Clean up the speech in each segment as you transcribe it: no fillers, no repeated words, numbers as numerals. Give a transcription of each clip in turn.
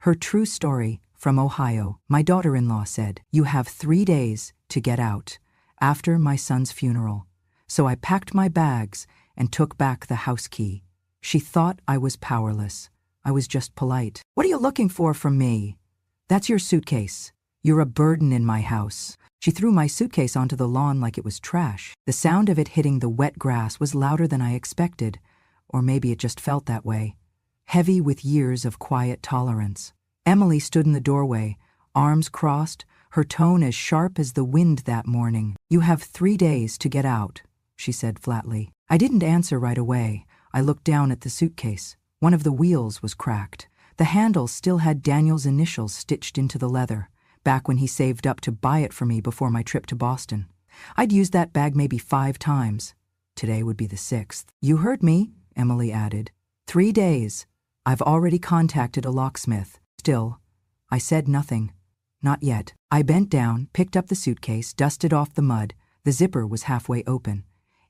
Her true story, from Ohio. My daughter-in-law said, "You have 3 days to get out, after my son's funeral." So I packed my bags and took back the house key. She thought I was powerless. I was just polite. "What are you looking for from me?" "That's your suitcase. You're a burden in my house." She threw my suitcase onto the lawn like it was trash. The sound of it hitting the wet grass was louder than I expected, or maybe it just felt that way. Heavy with years of quiet tolerance. Emily stood in the doorway, arms crossed, her tone as sharp as the wind that morning. "You have 3 days to get out," she said flatly. I didn't answer right away. I looked down at the suitcase. One of the wheels was cracked. The handle still had Daniel's initials stitched into the leather, back when he saved up to buy it for me before my trip to Boston. I'd used that bag maybe 5 times. Today would be the 6th. "You heard me," Emily added. 3 days. I've already contacted a locksmith. Still, I said nothing. Not yet. I bent down, picked up the suitcase, dusted off the mud. The zipper was halfway open.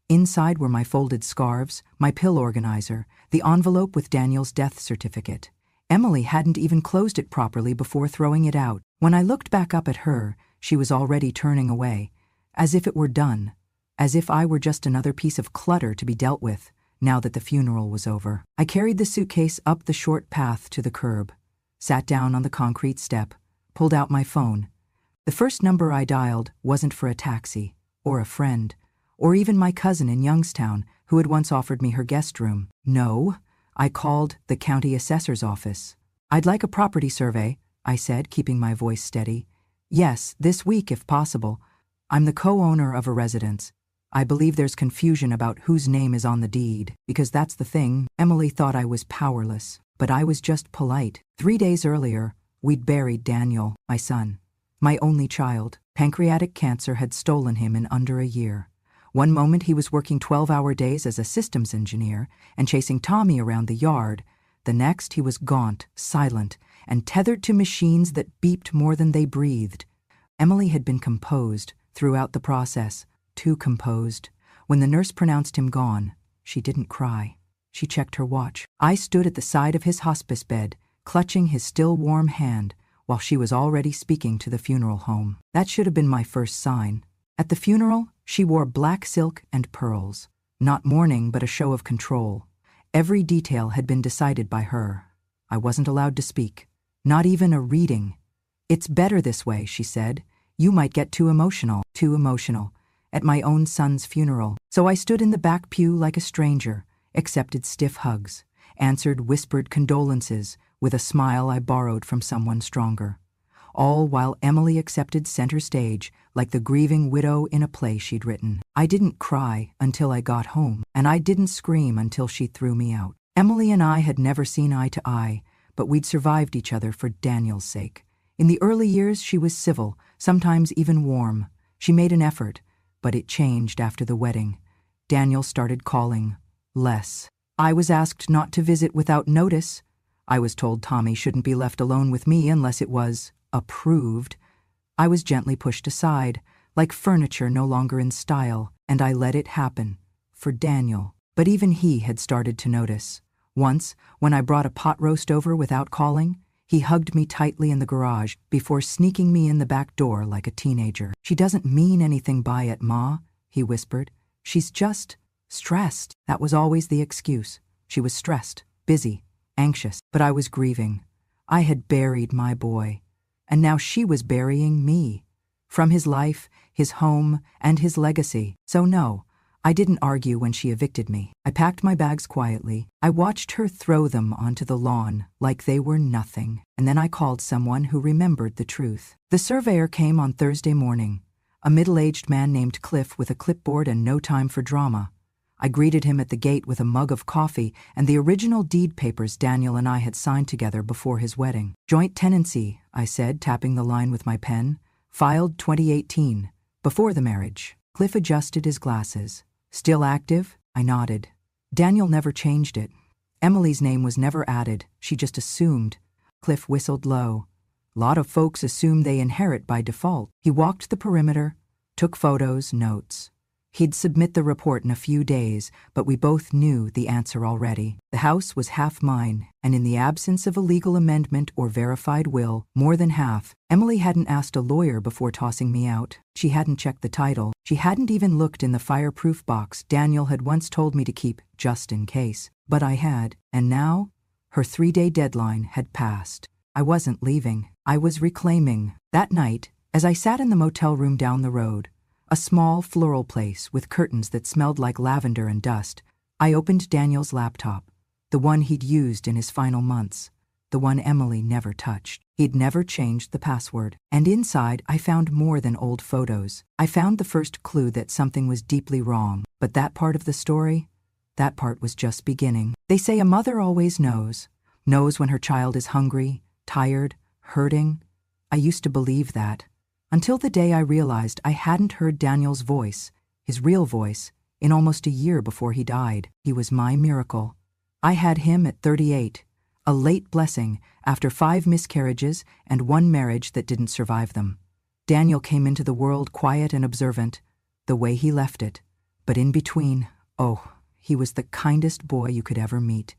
Inside were my folded scarves, my pill organizer, the envelope with Daniel's death certificate. Emily hadn't even closed it properly before throwing it out. When I looked back up at her, she was already turning away, as if it were done, as if I were just another piece of clutter to be dealt with, now that the funeral was over. I carried the suitcase up the short path to the curb, sat down on the concrete step, pulled out my phone. The first number I dialed wasn't for a taxi, or a friend, or even my cousin in Youngstown who had once offered me her guest room. No, I called the county assessor's office. "I'd like a property survey," I said, keeping my voice steady. "Yes, this week if possible. I'm the co-owner of a residence. I believe there's confusion about whose name is on the deed, because that's the thing." Emily thought I was powerless, but I was just polite. 3 days earlier, we'd buried Daniel, my son, my only child. Pancreatic cancer had stolen him in under a year. One moment he was working 12-hour days as a systems engineer and chasing Tommy around the yard. The next he was gaunt, silent, and tethered to machines that beeped more than they breathed. Emily had been composed throughout the process, too composed. When the nurse pronounced him gone, she didn't cry. She checked her watch. I stood at the side of his hospice bed, clutching his still warm hand, while she was already speaking to the funeral home. That should have been my first sign. At the funeral, she wore black silk and pearls. Not mourning, but a show of control. Every detail had been decided by her. I wasn't allowed to speak. Not even a reading. "It's better this way," she said. "You might get too emotional, at my own son's funeral." So I stood in the back pew like a stranger, accepted stiff hugs, answered whispered condolences with a smile I borrowed from someone stronger. All while Emily accepted center stage like the grieving widow in a play she'd written. I didn't cry until I got home, and I didn't scream until she threw me out. Emily and I had never seen eye to eye, but we'd survived each other for Daniel's sake. In the early years, she was civil, sometimes even warm. She made an effort, but it changed after the wedding. Daniel started calling less. I was asked not to visit without notice. I was told Tommy shouldn't be left alone with me unless it was approved. I was gently pushed aside, like furniture no longer in style, and I let it happen. For Daniel. But even he had started to notice. Once, when I brought a pot roast over without calling, he hugged me tightly in the garage before sneaking me in the back door like a teenager. "She doesn't mean anything by it, Ma," he whispered. "She's just stressed." That was always the excuse. She was stressed, busy, anxious. But I was grieving. I had buried my boy. And now she was burying me. From his life, his home, and his legacy. So no, I didn't argue when she evicted me. I packed my bags quietly. I watched her throw them onto the lawn like they were nothing. And then I called someone who remembered the truth. The surveyor came on Thursday morning. A middle-aged man named Cliff with a clipboard and no time for drama. I greeted him at the gate with a mug of coffee and the original deed papers Daniel and I had signed together before his wedding. "Joint tenancy," I said, tapping the line with my pen. "Filed 2018, before the marriage." Cliff adjusted his glasses. "Still active?" I nodded. Daniel never changed it. Emily's name was never added. She just assumed. Cliff whistled low. "Lot of folks assume they inherit by default." He walked the perimeter, took photos, notes. He'd submit the report in a few days, but we both knew the answer already. The house was half mine, and in the absence of a legal amendment or verified will, more than half. Emily hadn't asked a lawyer before tossing me out. She hadn't checked the title. She hadn't even looked in the fireproof box Daniel had once told me to keep, just in case. But I had, and now, her 3-day deadline had passed. I wasn't leaving. I was reclaiming. That night, as I sat in the motel room down the road, a small floral place with curtains that smelled like lavender and dust, I opened Daniel's laptop, the one he'd used in his final months, the one Emily never touched. He'd never changed the password. And inside, I found more than old photos. I found the first clue that something was deeply wrong. But that part of the story, that part was just beginning. They say a mother always knows when her child is hungry, tired, hurting. I used to believe that, until the day I realized I hadn't heard Daniel's voice, his real voice, in almost a year before he died. He was my miracle. I had him at 38, a late blessing after 5 miscarriages and 1 marriage that didn't survive them. Daniel came into the world quiet and observant, the way he left it. But in between, he was the kindest boy you could ever meet.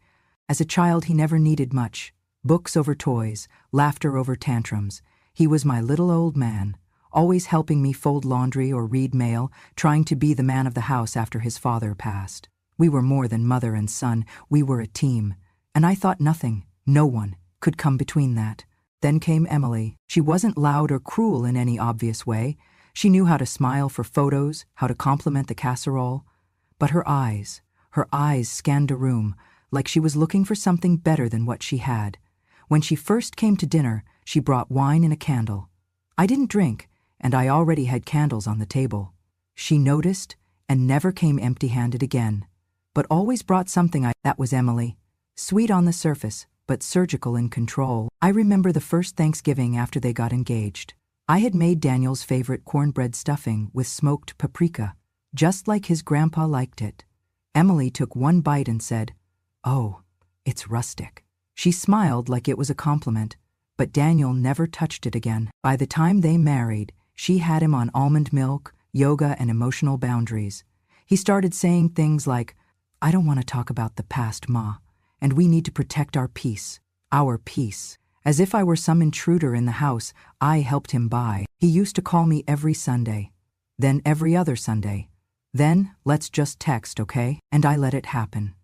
As a child, he never needed much. Books over toys, laughter over tantrums. He was my little old man, always helping me fold laundry or read mail, trying to be the man of the house after his father passed. We were more than mother and son. We were a team. And I thought nothing, no one, could come between that. Then came Emily. She wasn't loud or cruel in any obvious way. She knew how to smile for photos, how to compliment the casserole. But her eyes scanned a room, like she was looking for something better than what she had. When she first came to dinner, she brought wine and a candle. I didn't drink, and I already had candles on the table. She noticed and never came empty-handed again, but always brought something. That was Emily. Sweet on the surface, but surgical in control. I remember the first Thanksgiving after they got engaged. I had made Daniel's favorite cornbread stuffing with smoked paprika, just like his grandpa liked it. Emily took 1 bite and said, "Oh, it's rustic." She smiled like it was a compliment, but Daniel never touched it again. By the time they married, she had him on almond milk, yoga, and emotional boundaries. He started saying things like, "I don't want to talk about the past, Ma, and we need to protect our peace." As if I were some intruder in the house I helped him buy. He used to call me every Sunday, then every other Sunday. Then, "Let's just text, okay?" And I let it happen.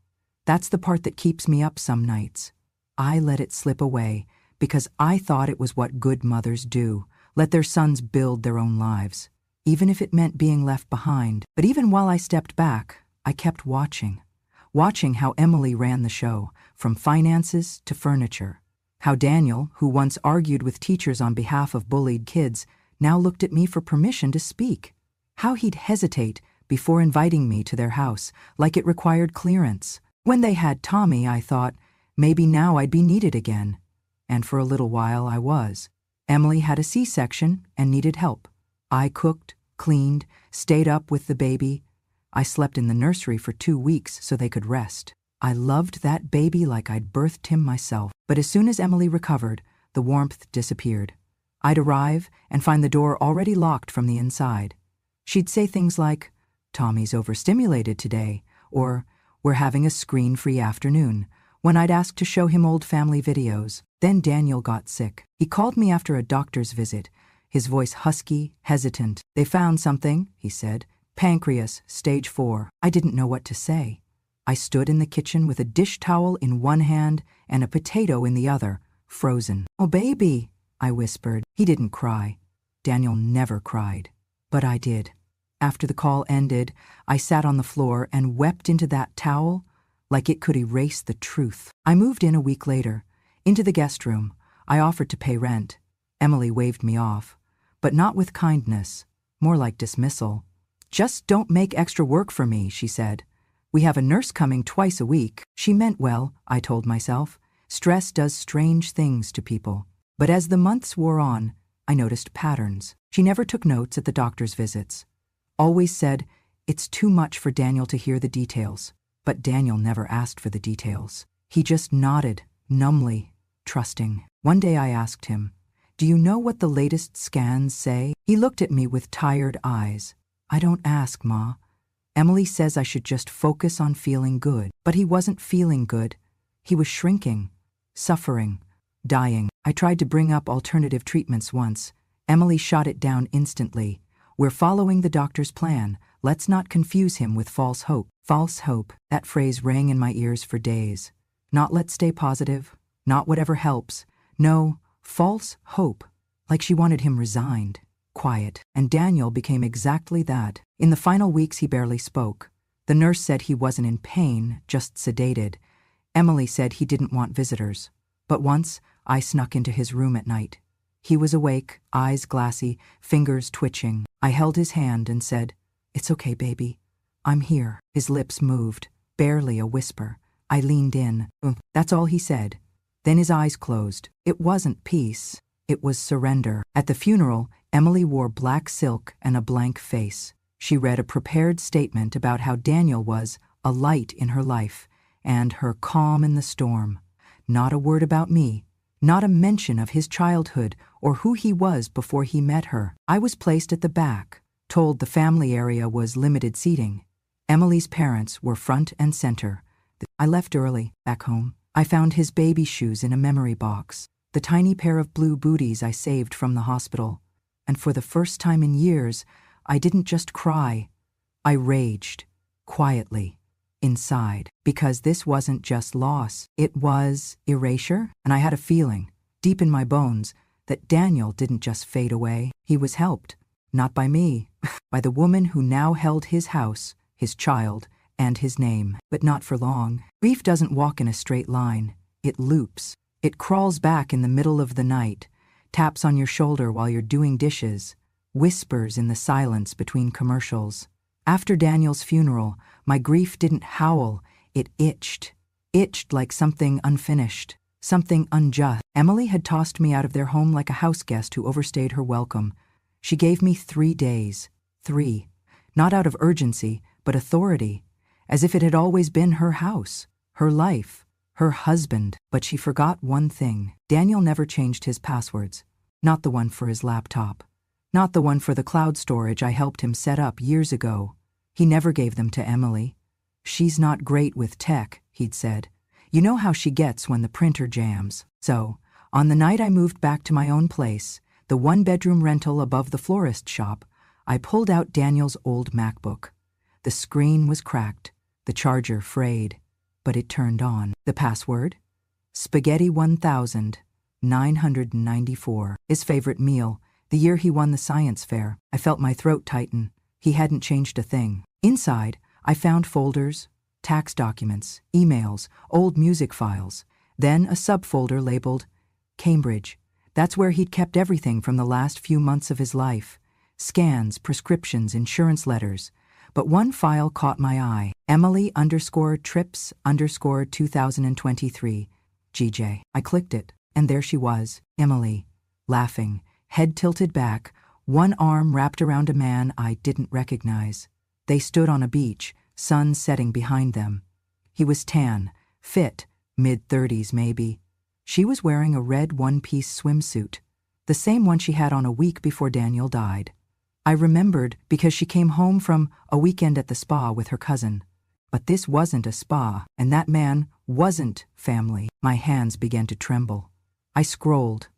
That's the part that keeps me up some nights. I let it slip away because I thought it was what good mothers do, let their sons build their own lives, even if it meant being left behind. But even while I stepped back, I kept watching how Emily ran the show, from finances to furniture. How Daniel, who once argued with teachers on behalf of bullied kids, now looked at me for permission to speak. How he'd hesitate before inviting me to their house, like it required clearance. When they had Tommy, I thought, maybe now I'd be needed again. And for a little while I was. Emily had a C-section and needed help. I cooked, cleaned, stayed up with the baby. I slept in the nursery for 2 weeks so they could rest. I loved that baby like I'd birthed him myself. But as soon as Emily recovered, the warmth disappeared. I'd arrive and find the door already locked from the inside. She'd say things like, "Tommy's overstimulated today," or "We're having a screen-free afternoon," when I'd ask to show him old family videos. Then Daniel got sick. He called me after a doctor's visit, his voice husky, hesitant. "They found something," he said. "Pancreas, stage 4. I didn't know what to say. I stood in the kitchen with a dish towel in one hand and a potato in the other, frozen. "Oh, baby," I whispered. He didn't cry. Daniel never cried. But I did. After the call ended, I sat on the floor and wept into that towel like it could erase the truth. I moved in a week later, into the guest room. I offered to pay rent. Emily waved me off, but not with kindness, more like dismissal. "Just don't make extra work for me," she said. "We have a nurse coming twice a week." She meant well, I told myself. Stress does strange things to people. But as the months wore on, I noticed patterns. She never took notes at the doctor's visits. Always said, "It's too much for Daniel to hear the details." But Daniel never asked for the details. He just nodded, numbly, trusting. One day I asked him, "Do you know what the latest scans say?" He looked at me with tired eyes. "I don't ask, Ma. Emily says I should just focus on feeling good. But he wasn't feeling good. He was shrinking, suffering, dying. I tried to bring up alternative treatments once. Emily shot it down instantly. We're following the doctor's plan. Let's not confuse him with false hope. False hope. That phrase rang in my ears for days. Not let's stay positive. Not whatever helps. No, false hope. Like she wanted him resigned, quiet. And Daniel became exactly that. In the final weeks he barely spoke. The nurse said he wasn't in pain, just sedated. Emily said he didn't want visitors. But once, I snuck into his room at night. He was awake, eyes glassy, fingers twitching. I held his hand and said, "It's okay, baby. I'm here." His lips moved, barely a whisper. I leaned in. That's all he said. Then his eyes closed. It wasn't peace. It was surrender. At the funeral, Emily wore black silk and a blank face. She read a prepared statement about how Daniel was a light in her life and her calm in the storm. Not a word about me. Not a mention of his childhood or who he was before he met her. I was placed at the back, told the family area was limited seating. Emily's parents were front and center. I left early, back home. I found his baby shoes in a memory box, the tiny pair of blue booties I saved from the hospital. And for the first time in years, I didn't just cry. I raged, quietly, inside, because this wasn't just loss. It was erasure, and I had a feeling, deep in my bones, that Daniel didn't just fade away. He was helped, not by me, by the woman who now held his house, his child, and his name. But not for long. Grief doesn't walk in a straight line. It loops. It crawls back in the middle of the night, taps on your shoulder while you're doing dishes, whispers in the silence between commercials. After Daniel's funeral, my grief didn't howl, it itched. Itched like something unfinished, something unjust. Emily had tossed me out of their home like a house guest who overstayed her welcome. She gave me 3 days. 3. Not out of urgency, but authority. As if it had always been her house, her life, her husband. But she forgot one thing. Daniel never changed his passwords. Not the one for his laptop. Not the one for the cloud storage I helped him set up years ago. He never gave them to Emily. "She's not great with tech," he'd said. "You know how she gets when the printer jams." So, on the night I moved back to my own place, the one-bedroom rental above the florist shop, I pulled out Daniel's old MacBook. The screen was cracked, the charger frayed, but it turned on. The password? Spaghetti 1994. His favorite meal, the year he won the science fair. I felt my throat tighten. He hadn't changed a thing. Inside, I found folders, tax documents, emails, old music files, then a subfolder labeled Cambridge. That's where he'd kept everything from the last few months of his life. Scans, prescriptions, insurance letters. But one file caught my eye. Emily_trips_2023. GJ. I clicked it, and there she was, Emily, laughing, head tilted back, one arm wrapped around a man I didn't recognize. They stood on a beach, sun setting behind them. He was tan, fit, mid-30s maybe. She was wearing a red one-piece swimsuit, the same one she had on a week before Daniel died. I remembered because she came home from a weekend at the spa with her cousin. But this wasn't a spa, and that man wasn't family. My hands began to tremble. I scrolled.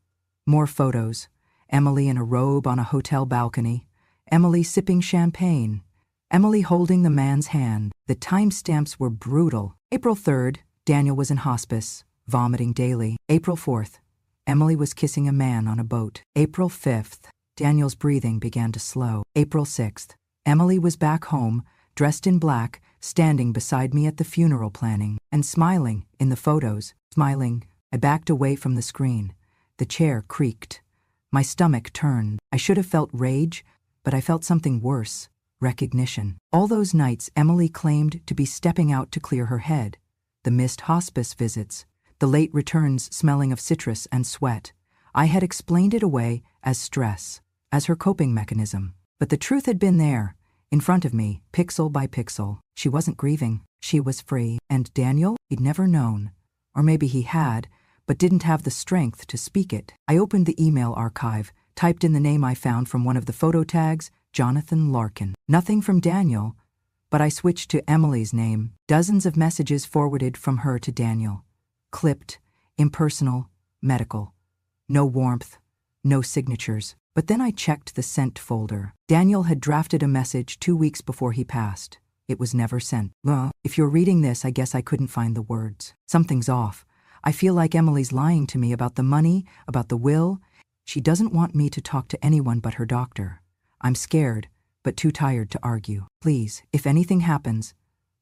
More photos. Emily in a robe on a hotel balcony. Emily sipping champagne. Emily holding the man's hand. The timestamps were brutal. April 3rd, Daniel was in hospice, vomiting daily. April 4th, Emily was kissing a man on a boat. April 5th, Daniel's breathing began to slow. April 6th, Emily was back home, dressed in black, standing beside me at the funeral planning, and smiling in the photos. Smiling, I backed away from the screen. The chair creaked. My stomach turned. I should have felt rage, but I felt something worse. Recognition. All those nights Emily claimed to be stepping out to clear her head. The missed hospice visits. The late returns smelling of citrus and sweat. I had explained it away as stress, as her coping mechanism. But the truth had been there, in front of me, pixel by pixel. She wasn't grieving. She was free. And Daniel? He'd never known. Or maybe he had, but didn't have the strength to speak it. I opened the email archive, typed in the name I found from one of the photo tags, Jonathan Larkin. Nothing from Daniel, but I switched to Emily's name. Dozens of messages forwarded from her to Daniel. Clipped, impersonal, medical. No warmth, no signatures. But then I checked the sent folder. Daniel had drafted a message 2 weeks before he passed. It was never sent. If you're reading this, I guess I couldn't find the words. Something's off. I feel like Emily's lying to me about the money, about the will. She doesn't want me to talk to anyone but her doctor. I'm scared, but too tired to argue. Please, if anything happens,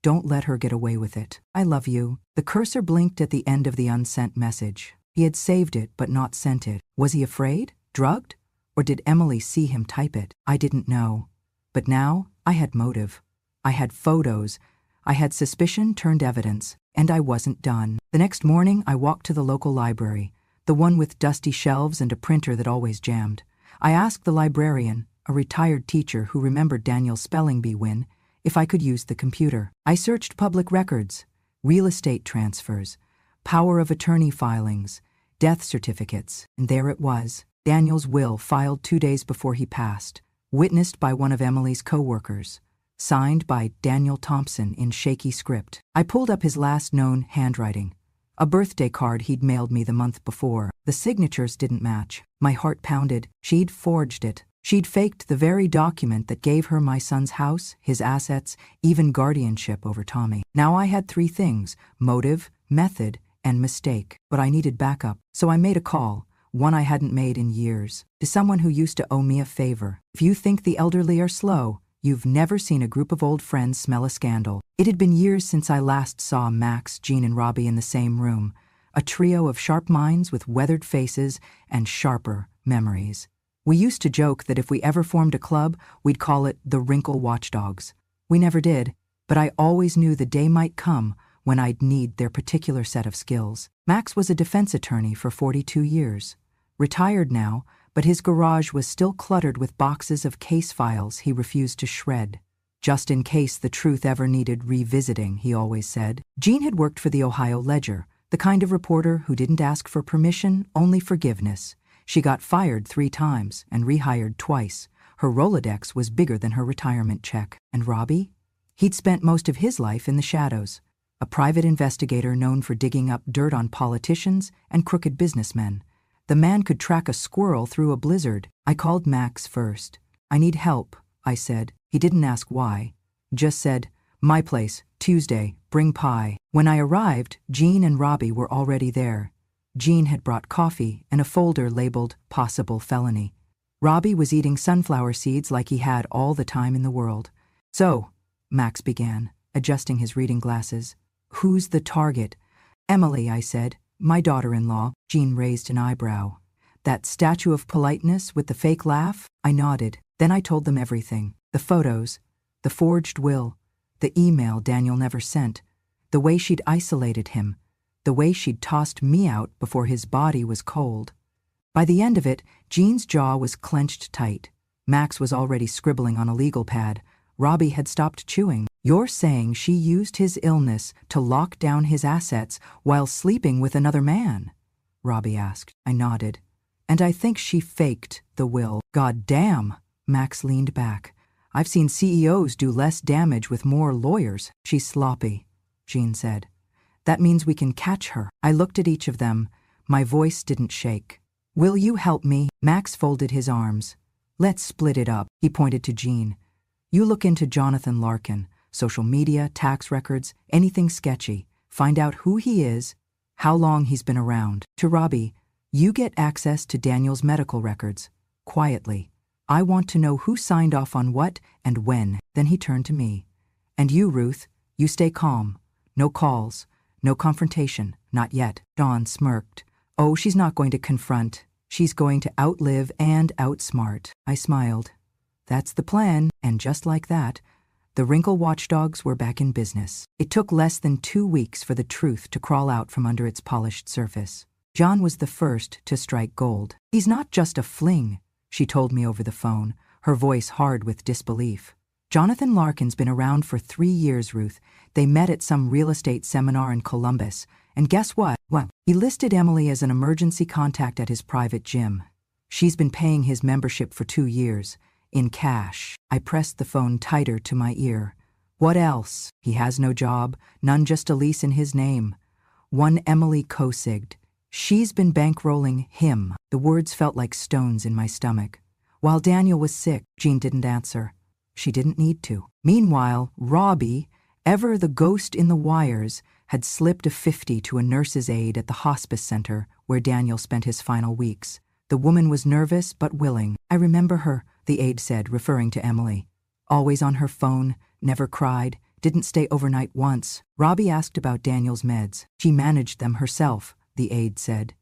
don't let her get away with it. I love you. The cursor blinked at the end of the unsent message. He had saved it but not sent it. Was he afraid? Drugged? Or did Emily see him type it? I didn't know. But now, I had motive. I had photos. I had suspicion turned evidence. And I wasn't done. The next morning, I walked to the local library, the one with dusty shelves and a printer that always jammed. I asked the librarian, a retired teacher who remembered Daniel's spelling bee win, if I could use the computer. I searched public records, real estate transfers, power of attorney filings, death certificates, and there it was. Daniel's will filed 2 days before he passed, witnessed by one of Emily's co-workers, signed by Daniel Thompson in shaky script. I pulled up his last known handwriting, a birthday card he'd mailed me the month before. The signatures didn't match. My heart pounded. She'd forged it. She'd faked the very document that gave her my son's house, his assets, even guardianship over Tommy. Now I had 3 things: motive, method, and mistake. But I needed backup. So I made a call, one I hadn't made in years, to someone who used to owe me a favor. If you think the elderly are slow, you've never seen a group of old friends smell a scandal. It had been years since I last saw Max, Jean, and Robbie in the same room, a trio of sharp minds with weathered faces and sharper memories. We used to joke that if we ever formed a club, we'd call it the Wrinkle Watchdogs. We never did, but I always knew the day might come when I'd need their particular set of skills. Max was a defense attorney for 42 years. Retired now, but his garage was still cluttered with boxes of case files he refused to shred. Just in case the truth ever needed revisiting, he always said. Jean had worked for the Ohio Ledger, the kind of reporter who didn't ask for permission, only forgiveness. She got fired 3 times and rehired twice. Her Rolodex was bigger than her retirement check. And Robbie? He'd spent most of his life in the shadows, a private investigator known for digging up dirt on politicians and crooked businessmen. The man could track a squirrel through a blizzard. I called Max first. I need help, I said. He didn't ask why. Just said, my place, Tuesday, bring pie. When I arrived, Jean and Robbie were already there. Jean had brought coffee and a folder labeled possible felony. Robbie was eating sunflower seeds like he had all the time in the world. So, Max began, adjusting his reading glasses. Who's the target? Emily, I said. My daughter-in-law. Jean raised an eyebrow. That statue of politeness with the fake laugh? I nodded. Then I told them everything. The photos, the forged will, the email Daniel never sent, the way she'd isolated him, the way she'd tossed me out before his body was cold. By the end of it, Jean's jaw was clenched tight. Max was already scribbling on a legal pad. Robbie had stopped chewing. You're saying she used his illness to lock down his assets while sleeping with another man? Robbie asked. I nodded. And I think she faked the will. God damn, Max leaned back. I've seen CEOs do less damage with more lawyers. She's sloppy, Jean said. That means we can catch her. I looked at each of them. My voice didn't shake. Will you help me? Max folded his arms. Let's split it up. He pointed to Jean. You look into Jonathan Larkin, social media, tax records, anything sketchy. Find out who he is, how long he's been around. To Robbie, you get access to Daniel's medical records. Quietly. I want to know who signed off on what and when. Then he turned to me. And you, Ruth, you stay calm. No calls. No confrontation. Not yet. Dawn smirked. Oh, she's not going to confront. She's going to outlive and outsmart. I smiled. That's the plan. And just like that, the Wrinkle Watchdogs were back in business. It took less than 2 weeks for the truth to crawl out from under its polished surface. John was the first to strike gold. He's not just a fling, she told me over the phone, her voice hard with disbelief. Jonathan Larkin's been around for 3 years, Ruth. They met at some real estate seminar in Columbus. And guess what? Well, he listed Emily as an emergency contact at his private gym. She's been paying his membership for 2 years, in cash. I pressed the phone tighter to my ear. What else? He has no job, none, just a lease in his name. One Emily co-sigged. She's been bankrolling him. The words felt like stones in my stomach. While Daniel was sick, Jean didn't answer. She didn't need to. Meanwhile, Robbie, ever the ghost in the wires, had slipped a 50 to a nurse's aide at the hospice center where Daniel spent his final weeks. The woman was nervous but willing. I remember her, the aide said, referring to Emily. Always on her phone, never cried, didn't stay overnight once. Robbie asked about Daniel's meds. She managed them herself, the aide said.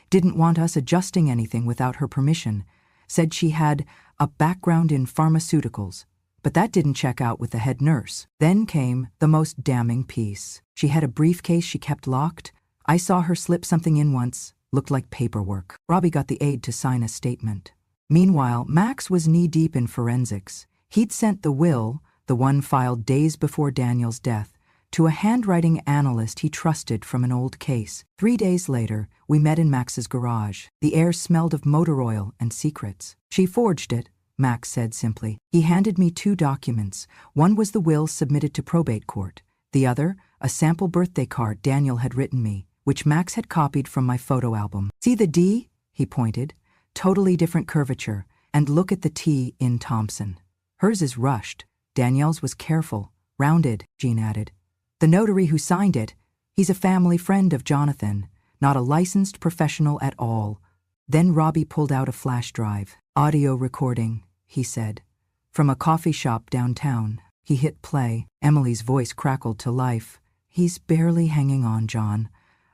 Didn't want us adjusting anything without her permission. Said she had a background in pharmaceuticals. But that didn't check out with the head nurse. Then came the most damning piece. She had a briefcase she kept locked. I saw her slip something in once. Looked like paperwork. Robbie got the aide to sign a statement. Meanwhile, Max was knee-deep in forensics. He'd sent the will, the one filed days before Daniel's death, to a handwriting analyst he trusted from an old case. 3 days later, we met in Max's garage. The air smelled of motor oil and secrets. She forged it, Max said simply. He handed me 2 documents. One was the will submitted to probate court. The other, a sample birthday card Daniel had written me, which Max had copied from my photo album. See the D? He pointed. Totally different curvature. And look at the T in Thompson. Hers is rushed. Danielle's was careful, rounded, Jean added. The notary who signed it, he's a family friend of Jonathan, not a licensed professional at all. Then Robbie pulled out a flash drive. Audio recording, he said. From a coffee shop downtown. He hit play. Emily's voice crackled to life. He's barely hanging on, John.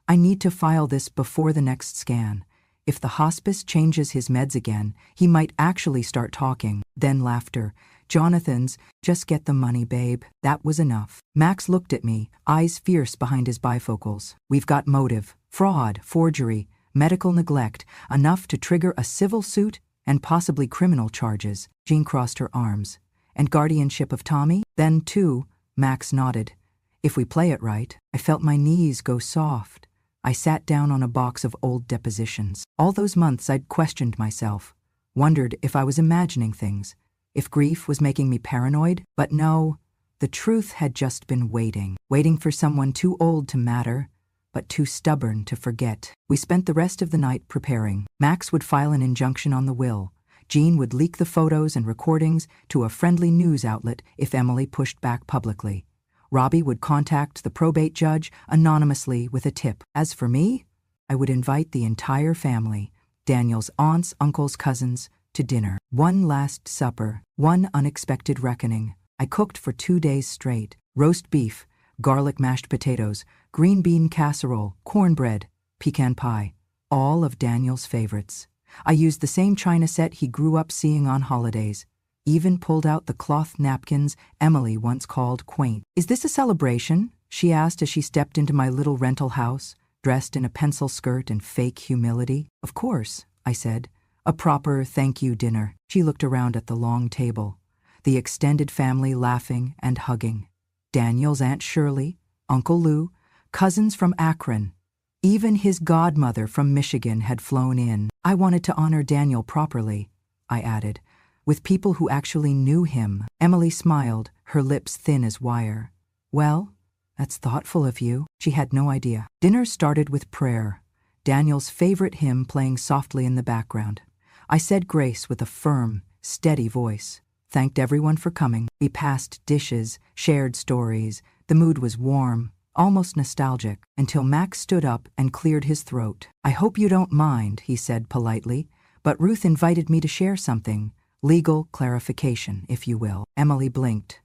I need to file this before the next scan. If the hospice changes his meds again, he might actually start talking. Then laughter. Jonathan's, just get the money, babe. That was enough. Max looked at me, eyes fierce behind his bifocals. We've got motive, fraud, forgery, medical neglect, enough to trigger a civil suit and possibly criminal charges. Jean crossed her arms. And guardianship of Tommy? Then too, Max nodded. If we play it right. I felt my knees go soft. I sat down on a box of old depositions. All those months I'd questioned myself, wondered if I was imagining things, if grief was making me paranoid. But no, the truth had just been waiting for someone too old to matter, but too stubborn to forget. We spent the rest of the night preparing. Max would file an injunction on the will. Jean would leak the photos and recordings to a friendly news outlet if Emily pushed back publicly. Robbie would contact the probate judge anonymously with a tip. As for me, I would invite the entire family, Daniel's aunts, uncles, cousins, to dinner. One last supper, one unexpected reckoning. I cooked for 2 days straight. Roast beef, garlic mashed potatoes, green bean casserole, cornbread, pecan pie, all of Daniel's favorites. I used the same china set he grew up seeing on holidays. Even pulled out the cloth napkins Emily once called quaint. Is this a celebration? She asked as she stepped into my little rental house, dressed in a pencil skirt and fake humility. Of course, I said. A proper thank you dinner. She looked around at the long table, the extended family laughing and hugging. Daniel's Aunt Shirley, Uncle Lou, cousins from Akron. Even his godmother from Michigan had flown in. I wanted to honor Daniel properly, I added, with people who actually knew him. Emily smiled, her lips thin as wire. Well, that's thoughtful of you. She had no idea. Dinner started with prayer, Daniel's favorite hymn playing softly in the background. I said grace with a firm, steady voice, thanked everyone for coming. We passed dishes, shared stories. The mood was warm, almost nostalgic, until Max stood up and cleared his throat. I hope you don't mind, he said politely, but Ruth invited me to share something. Legal clarification, if you will. Emily blinked.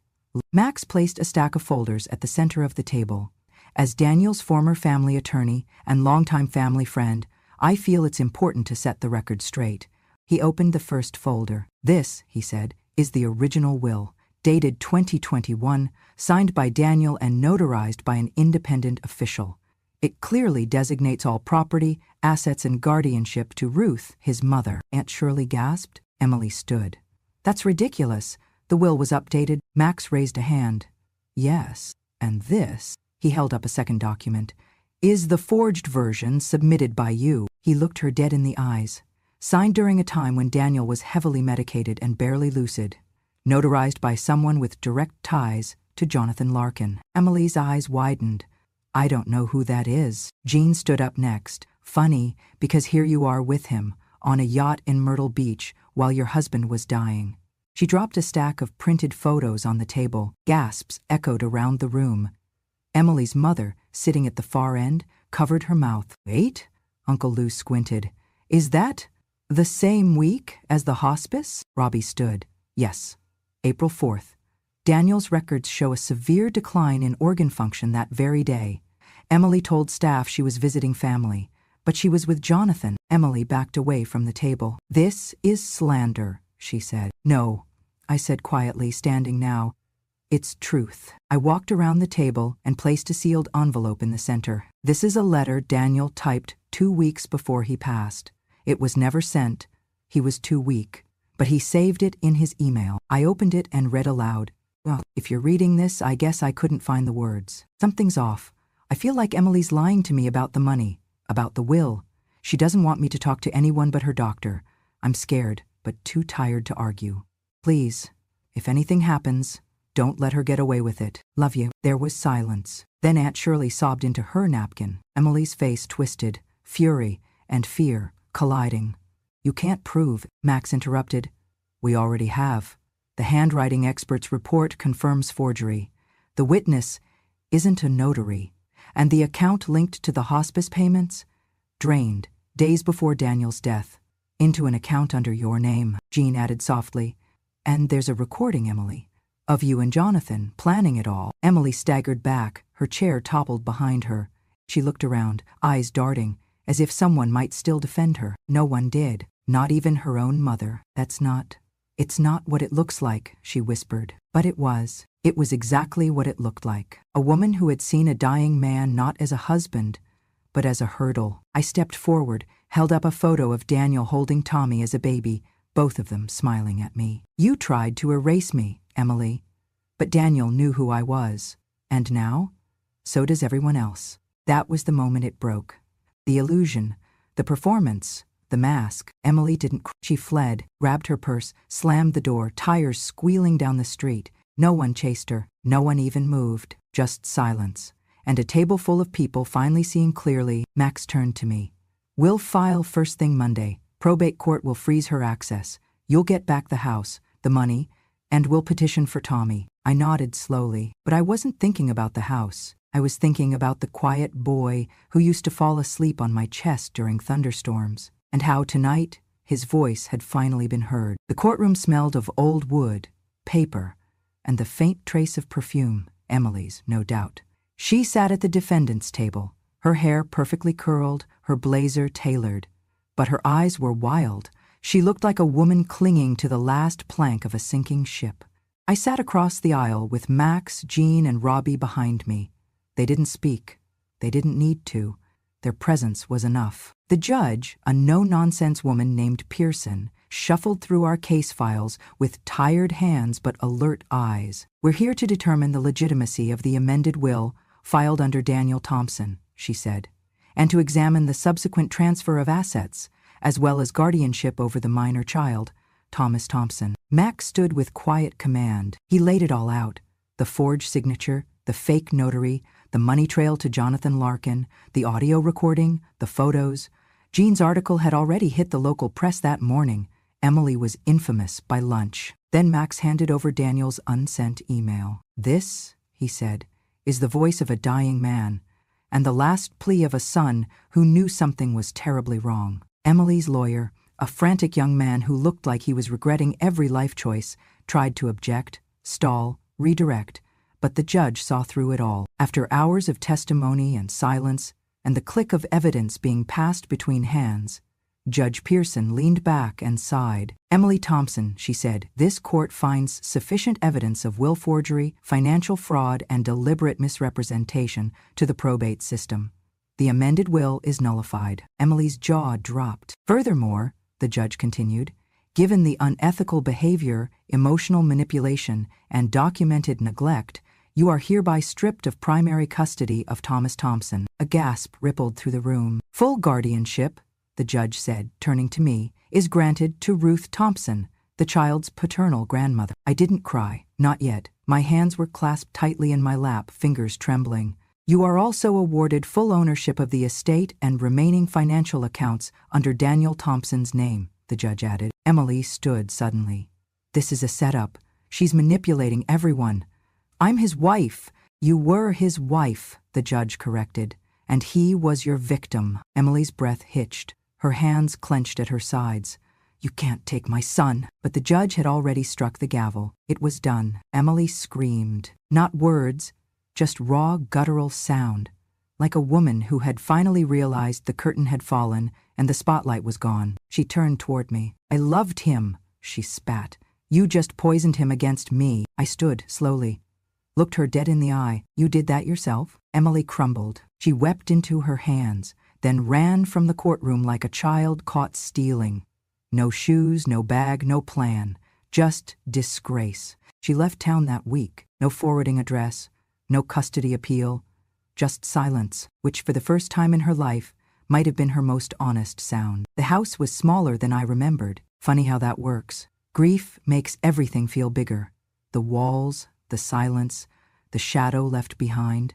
Max placed a stack of folders at the center of the table. As Daniel's former family attorney and longtime family friend, I feel it's important to set the record straight. He opened the first folder. This, he said, is the original will, dated 2021, signed by Daniel and notarized by an independent official. It clearly designates all property, assets, and guardianship to Ruth, his mother. Aunt Shirley gasped. Emily stood. That's ridiculous. The will was updated. Max raised a hand. Yes, and this, he held up a second document, is the forged version submitted by you. He looked her dead in the eyes. Signed during a time when Daniel was heavily medicated and barely lucid. Notarized by someone with direct ties to Jonathan Larkin. Emily's eyes widened. I don't know who that is. Jean stood up next. Funny, because here you are with him, on a yacht in Myrtle Beach, while your husband was dying. She dropped a stack of printed photos on the table. Gasps echoed around the room. Emily's mother, sitting at the far end, covered her mouth. Wait? Uncle Lou squinted. Is that the same week as the hospice? Robbie stood. Yes. April 4th. Daniel's records show a severe decline in organ function that very day. Emily told staff she was visiting family, but she was with Jonathan. Emily backed away from the table. This is slander, she said. No, I said quietly, standing now. It's truth. I walked around the table and placed a sealed envelope in the center. This is a letter Daniel typed 2 weeks before he passed. It was never sent. He was too weak. But he saved it in his email. I opened it and read aloud. Well, if you're reading this, I guess I couldn't find the words. Something's off. I feel like Emily's lying to me about the money, about the will. She doesn't want me to talk to anyone but her doctor. I'm scared, but too tired to argue. Please, if anything happens, don't let her get away with it. Love you. There was silence. Then Aunt Shirley sobbed into her napkin. Emily's face twisted, fury and fear colliding. You can't prove, Max interrupted. We already have. The handwriting expert's report confirms forgery. The witness isn't a notary. And the account linked to the hospice payments? Drained, days before Daniel's death, into an account under your name, Jean added softly. And there's a recording, Emily, of you and Jonathan planning it all. Emily staggered back, her chair toppled behind her. She looked around, eyes darting, as if someone might still defend her. No one did, not even her own mother. It's not what it looks like, she whispered. But it was. It was exactly what it looked like. A woman who had seen a dying man not as a husband, but as a hurdle. I stepped forward, held up a photo of Daniel holding Tommy as a baby, both of them smiling at me. You tried to erase me, Emily. But Daniel knew who I was. And now? So does everyone else. That was the moment it broke. The illusion, the performance, the mask. Emily didn't cry. She fled, grabbed her purse, slammed the door, tires squealing down the street. No one chased her. No one even moved. Just silence. And a table full of people finally seeing clearly. Max turned to me. We'll file first thing Monday. Probate court will freeze her access. You'll get back the house, the money, and we'll petition for Tommy. I nodded slowly, but I wasn't thinking about the house. I was thinking about the quiet boy who used to fall asleep on my chest during thunderstorms, and how tonight his voice had finally been heard. The courtroom smelled of old wood, paper, and the faint trace of perfume, Emily's, no doubt. She sat at the defendant's table, her hair perfectly curled, her blazer tailored. But her eyes were wild. She looked like a woman clinging to the last plank of a sinking ship. I sat across the aisle with Max, Jean, and Robbie behind me. They didn't speak. They didn't need to. Their presence was enough. The judge, a no-nonsense woman named Pearson, shuffled through our case files with tired hands but alert eyes. We're here to determine the legitimacy of the amended will filed under Daniel Thompson, she said, and to examine the subsequent transfer of assets, as well as guardianship over the minor child, Thomas Thompson. Max stood with quiet command. He laid it all out. The forged signature, the fake notary, the money trail to Jonathan Larkin, the audio recording, the photos. Jean's article had already hit the local press that morning. Emily was infamous by lunch. Then Max handed over Daniel's unsent email. This, he said, is the voice of a dying man, and the last plea of a son who knew something was terribly wrong. Emily's lawyer, a frantic young man who looked like he was regretting every life choice, tried to object, stall, redirect, but the judge saw through it all. After hours of testimony and silence, and the click of evidence being passed between hands, Judge Pearson leaned back and sighed. Emily Thompson, she said, this court finds sufficient evidence of will forgery, financial fraud, and deliberate misrepresentation to the probate system. The amended will is nullified. Emily's jaw dropped. Furthermore, the judge continued, given the unethical behavior, emotional manipulation, and documented neglect, you are hereby stripped of primary custody of Thomas Thompson. A gasp rippled through the room. Full guardianship, the judge said, turning to me, is granted to Ruth Thompson, the child's paternal grandmother. I didn't cry, not yet. My hands were clasped tightly in my lap, fingers trembling. You are also awarded full ownership of the estate and remaining financial accounts under Daniel Thompson's name, the judge added. Emily stood suddenly. This is a setup. She's manipulating everyone. I'm his wife. You were his wife, the judge corrected, and he was your victim. Emily's breath hitched. Her hands clenched at her sides. You can't take my son. But the judge had already struck the gavel. It was done. Emily screamed. Not words, just raw guttural sound, like a woman who had finally realized the curtain had fallen and the spotlight was gone. She turned toward me. I loved him, she spat. You just poisoned him against me. I stood slowly, looked her dead in the eye. You did that yourself? Emily crumbled. She wept into her hands, then ran from the courtroom like a child caught stealing. No shoes, no bag, no plan, just disgrace. She left town that week. No forwarding address, no custody appeal, just silence, which for the first time in her life might have been her most honest sound. The house was smaller than I remembered. Funny how that works. Grief makes everything feel bigger. The walls, the silence, the shadow left behind.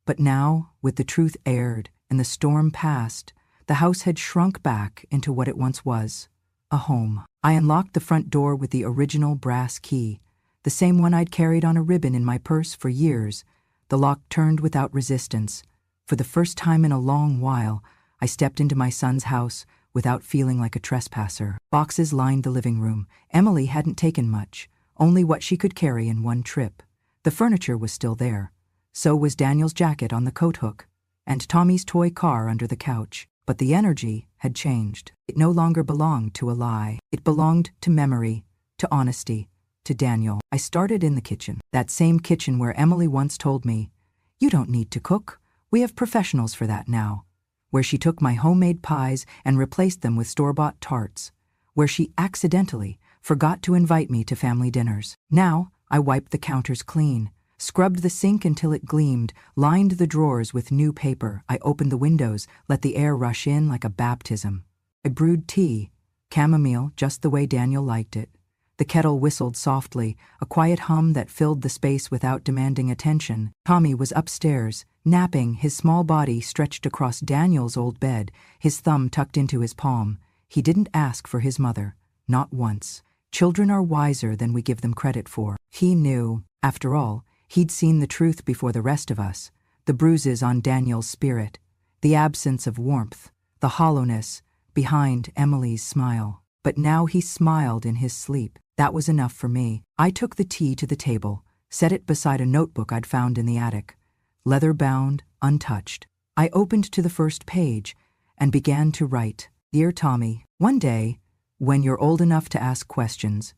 But now, with the truth aired and the storm past, the house had shrunk back into what it once was, a home. I unlocked the front door with the original brass key, the same one I'd carried on a ribbon in my purse for years. The lock turned without resistance. For the first time in a long while, I stepped into my son's house without feeling like a trespasser. Boxes lined the living room. Emily hadn't taken much, only what she could carry in one trip. The furniture was still there. So was Daniel's jacket on the coat hook, and Tommy's toy car under the couch. But the energy had changed. It no longer belonged to a lie. It belonged to memory, to honesty, to Daniel. I started in the kitchen, that same kitchen where Emily once told me, "You don't need to cook. We have professionals for that now." Where she took my homemade pies and replaced them with store-bought tarts. Where she accidentally forgot to invite me to family dinners. Now, I wiped the counters clean, scrubbed the sink until it gleamed, lined the drawers with new paper. I opened the windows, let the air rush in like a baptism. I brewed tea, chamomile, just the way Daniel liked it. The kettle whistled softly, a quiet hum that filled the space without demanding attention. Tommy was upstairs, napping, his small body stretched across Daniel's old bed, his thumb tucked into his palm. He didn't ask for his mother, not once. Children are wiser than we give them credit for. He knew, after all, he'd seen the truth before the rest of us, the bruises on Daniel's spirit, the absence of warmth, the hollowness behind Emily's smile. But now he smiled in his sleep. That was enough for me. I took the tea to the table, set it beside a notebook I'd found in the attic, leather-bound, untouched. I opened to the first page and began to write. Dear Tommy, one day, when you're old enough to ask questions,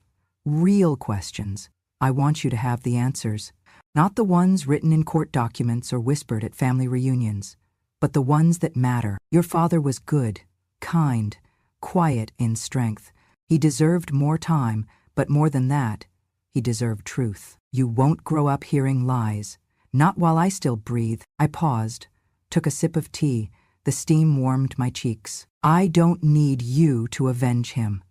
real questions, I want you to have the answers. Not the ones written in court documents or whispered at family reunions, but the ones that matter. Your father was good, kind, quiet in strength. He deserved more time, but more than that, he deserved truth. You won't grow up hearing lies. Not while I still breathe. I paused, took a sip of tea. The steam warmed my cheeks. I don't need you to avenge him.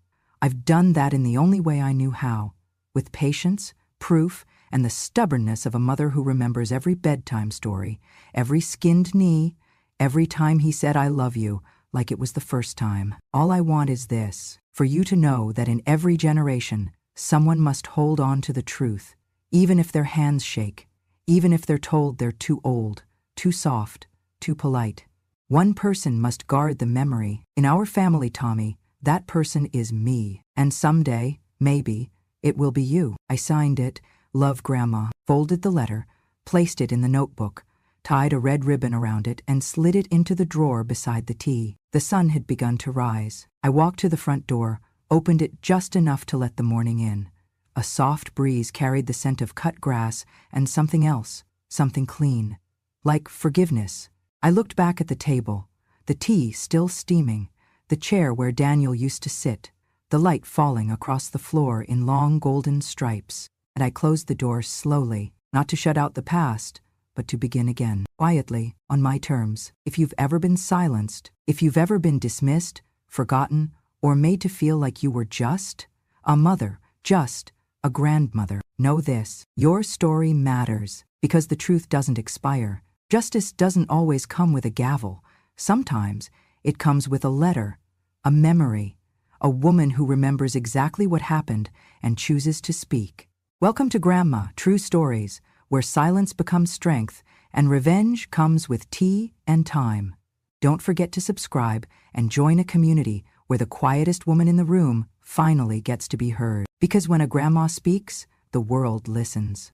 I've done that in the only way I knew how, with patience, proof, and the stubbornness of a mother who remembers every bedtime story, every skinned knee, every time he said I love you, like it was the first time. All I want is this, for you to know that in every generation, someone must hold on to the truth, even if their hands shake, even if they're told they're too old, too soft, too polite. One person must guard the memory. In our family, Tommy, that person is me. And someday, maybe, it will be you. I signed it, Love Grandma, folded the letter, placed it in the notebook, tied a red ribbon around it, and slid it into the drawer beside the tea. The sun had begun to rise. I walked to the front door, opened it just enough to let the morning in. A soft breeze carried the scent of cut grass and something else, something clean, like forgiveness. I looked back at the table, the tea still steaming, the chair where Daniel used to sit, the light falling across the floor in long golden stripes, and I closed the door slowly, not to shut out the past, but to begin again, quietly, on my terms. If you've ever been silenced, if you've ever been dismissed, forgotten, or made to feel like you were just a mother, just a grandmother, Know this, your story matters, because the truth doesn't expire. Justice doesn't always come with a gavel. Sometimes it comes with a letter, a memory, a woman who remembers exactly what happened and chooses to speak. Welcome to Grandma, True Stories, where silence becomes strength and revenge comes with tea and time. Don't forget to subscribe and join a community where the quietest woman in the room finally gets to be heard. Because when a grandma speaks, the world listens.